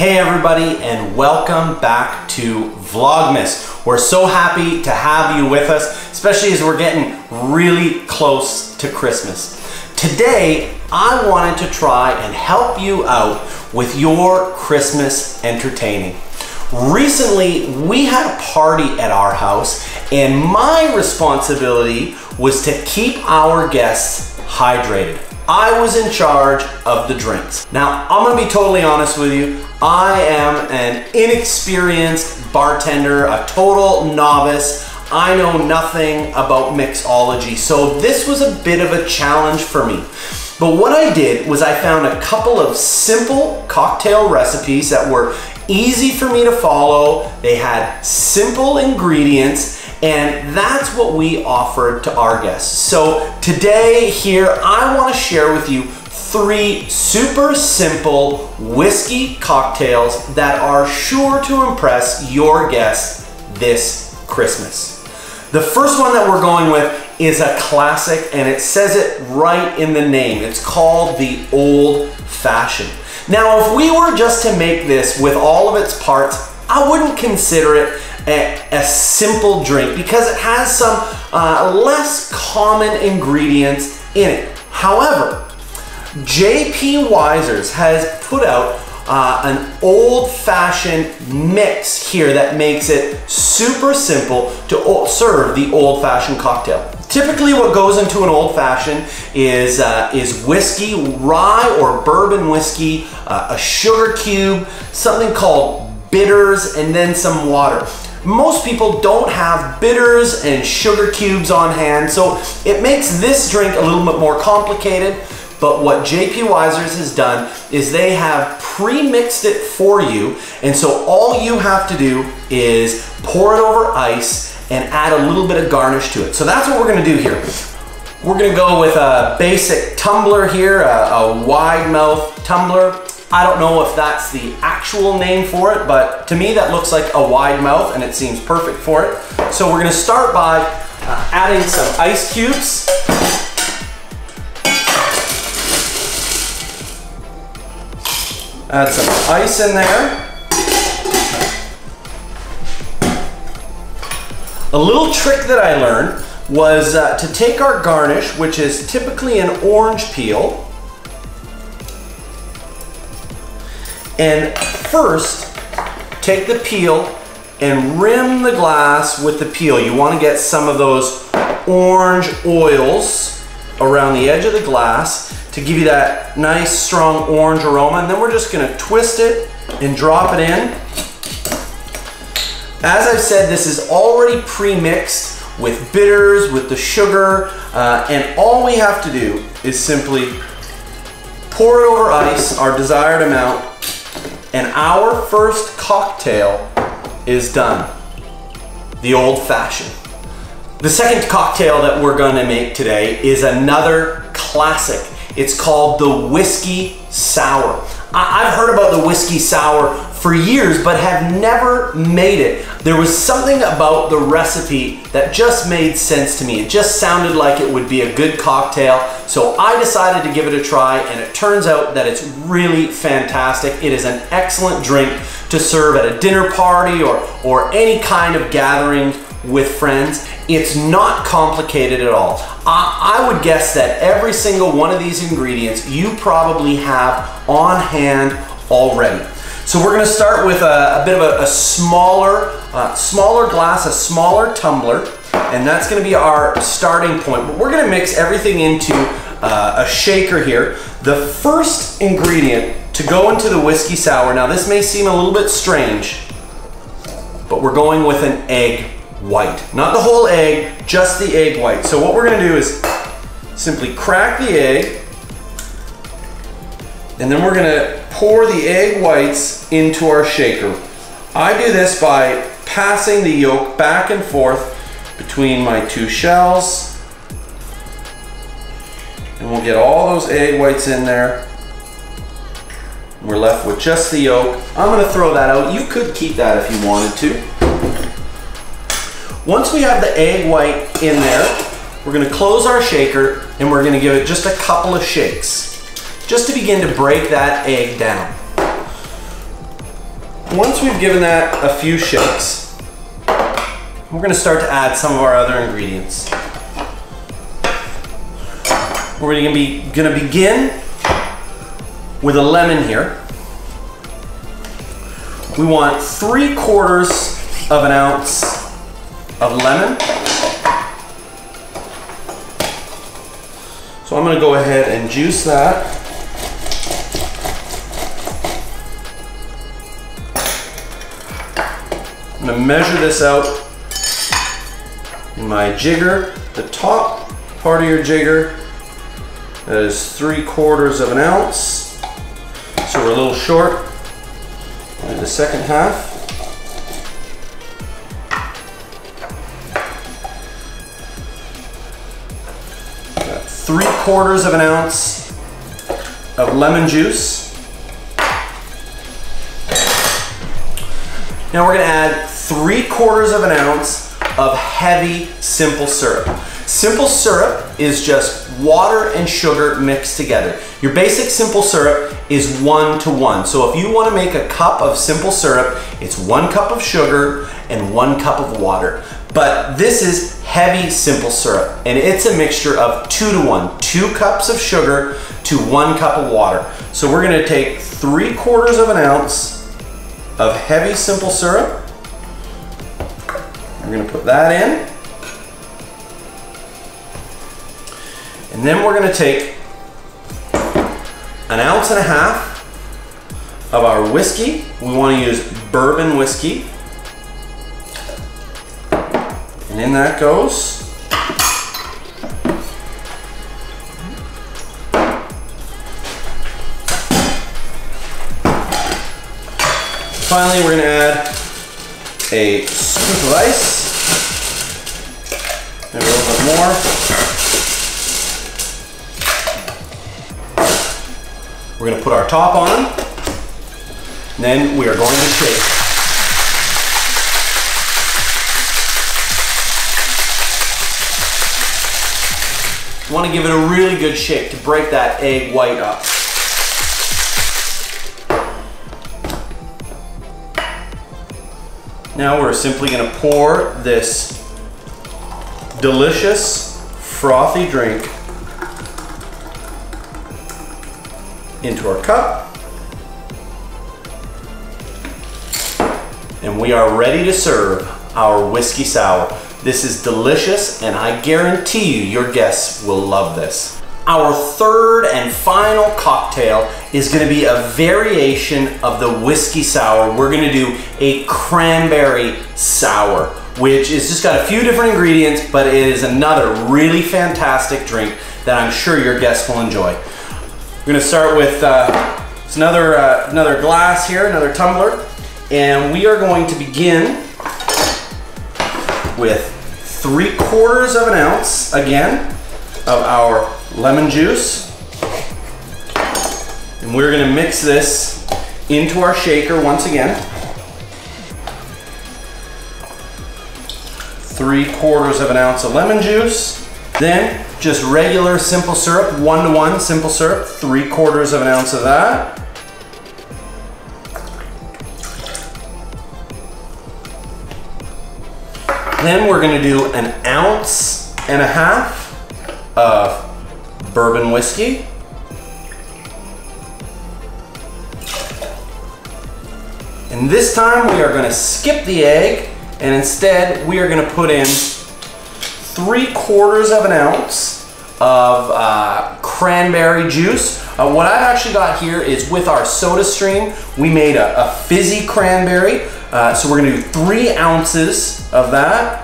Hey everybody, and welcome back to Vlogmas. We're so happy to have you with us, especially as we're getting really close to Christmas. Today, I wanted to try and help you out with your Christmas entertaining. Recently, we had a party at our house, and my responsibility was to keep our guests hydrated. I was in charge of the drinks. Now, I'm gonna be totally honest with you. I am an inexperienced bartender, a total novice. I know nothing about mixology, so this was a bit of a challenge for me. But what I did was I found a couple of simple cocktail recipes that were easy for me to follow. They had simple ingredients, and that's what we offered to our guests. So today here, I want to share with you 3 super simple whiskey cocktails that are sure to impress your guests this Christmas. The first one that we're going with is a classic, and it says it right in the name. It's called the Old Fashioned. Now, if we were just to make this with all of its parts, I wouldn't consider it a simple drink because it has some less common ingredients in it. However, J.P. Wiser's has put out an old-fashioned mix here that makes it super simple to serve the old-fashioned cocktail. Typically what goes into an old-fashioned is whiskey, rye or bourbon whiskey, a sugar cube, something called bitters, and then some water. Most people don't have bitters and sugar cubes on hand, so it makes this drink a little bit more complicated. But what J.P. Wiser's has done is they have pre-mixed it for you, and so all you have to do is pour it over ice and add a little bit of garnish to it. So that's what we're gonna do here. We're gonna go with a basic tumbler here, a wide mouth tumbler. I don't know if that's the actual name for it, but to me that looks like a wide mouth and it seems perfect for it. So we're gonna start by adding some ice cubes. Add some ice in there. A little trick that I learned was to take our garnish, which is typically an orange peel, and first take the peel and rim the glass with the peel. You want to get some of those orange oils around the edge of the glass to give you that nice strong orange aroma, and then we're just going to twist it and drop it in. As I've said, this is already pre-mixed with bitters, with the sugar, and all we have to do is simply pour it over ice, our desired amount, and our first cocktail is done. The Old Fashioned. The second cocktail that we're going to make today is another classic. It's called the Whiskey Sour. I've heard about the Whiskey Sour for years, but have never made it. There was something about the recipe that just made sense to me. It just sounded like it would be a good cocktail, so I decided to give it a try, and it turns out that it's really fantastic. It is an excellent drink to serve at a dinner party or any kind of gathering with friends. It's not complicated at all. I would guess that every single one of these ingredients you probably have on hand already. So we're gonna start with a bit of a smaller glass, a smaller tumbler, and that's gonna be our starting point. But we're gonna mix everything into a shaker here. The first ingredient to go into the Whiskey Sour, now this may seem a little bit strange, but we're going with an egg white. Not the whole egg, just the egg white. So what we're gonna do is simply crack the egg, and then we're gonna pour the egg whites into our shaker. I do this by passing the yolk back and forth between my 2 shells, and we'll get all those egg whites in there. We're left with just the yolk. I'm gonna throw that out. You could keep that if you wanted to. Once we have the egg white in there, we're gonna close our shaker and we're gonna give it just a couple of shakes, just to begin to break that egg down. Once we've given that a few shakes, we're gonna start to add some of our other ingredients. We're gonna begin with a lemon here. We want 3/4 of an ounce of lemon. So I'm gonna go ahead and juice that. I'm gonna measure this out in my jigger. The top part of your jigger, that is 3/4 of an ounce. So we're a little short. And the second half. Got 3/4 of an ounce of lemon juice. Now we're gonna add 3/4 of an ounce of heavy simple syrup. Simple syrup is just water and sugar mixed together. Your basic simple syrup is 1:1. So if you want to make a cup of simple syrup, it's 1 cup of sugar and 1 cup of water. But this is heavy simple syrup, and it's a mixture of 2:1, 2 cups of sugar to 1 cup of water. So we're gonna take 3/4 of an ounce of heavy simple syrup. We're gonna put that in. And then we're gonna take 1.5 ounces of our whiskey. We wanna use bourbon whiskey. And in that goes. Finally, we're gonna add a scoop of ice. Maybe a little bit more. We're gonna put our top on. And then we are going to shake. You want to give it a really good shake to break that egg white up. Now we're simply going to pour this delicious frothy drink into our cup. And we are ready to serve our whiskey sour. This is delicious, and I guarantee you your guests will love this. Our third and final cocktail is going to be a variation of the whiskey sour. We're going to do a cranberry sour, which is just got a few different ingredients, but it is another really fantastic drink that I'm sure your guests will enjoy. We're going to start with another glass here, another tumbler, and we are going to begin with 3/4 of an ounce, again, of our lemon juice. And we're gonna mix this into our shaker once again. 3/4 of an ounce of lemon juice. Then just regular simple syrup, 1:1 simple syrup, 3/4 of an ounce of that. Then we're gonna do 1.5 ounces of bourbon whiskey. And this time we are gonna skip the egg, and instead we are gonna put in 3/4 of an ounce of cranberry juice. What I've actually got here is with our soda stream, we made a fizzy cranberry. So we're gonna do 3 ounces of that.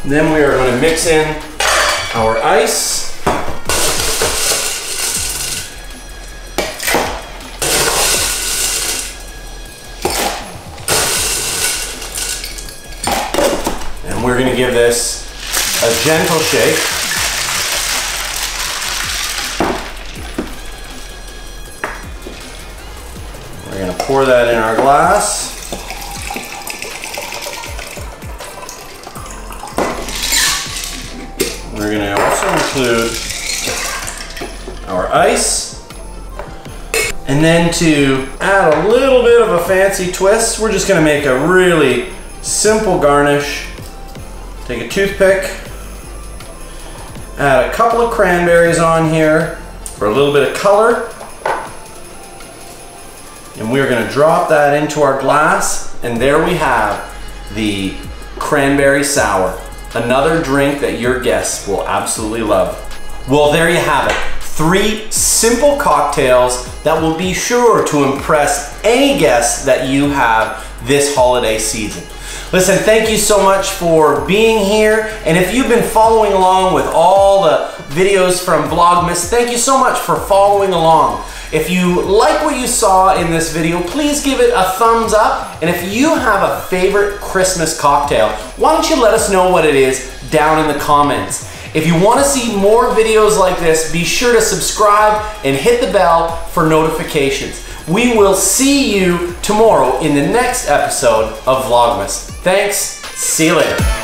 Then we are going to mix in our ice. And we're going to give this a gentle shake. We're going to pour that in our glass. We're gonna also include our ice. And then to add a little bit of a fancy twist, we're just gonna make a really simple garnish. Take a toothpick, add a couple of cranberries on here for a little bit of color. And we're gonna drop that into our glass, and there we have the cranberry sour. Another drink that your guests will absolutely love. Well, there you have it. 3 simple cocktails that will be sure to impress any guests that you have this holiday season. Listen, thank you so much for being here. And if you've been following along with all the videos from Vlogmas, thank you so much for following along. If you like what you saw in this video, please give it a thumbs up. And if you have a favorite Christmas cocktail, why don't you let us know what it is down in the comments. If you want to see more videos like this, be sure to subscribe and hit the bell for notifications. We will see you tomorrow in the next episode of Vlogmas. Thanks, see you later.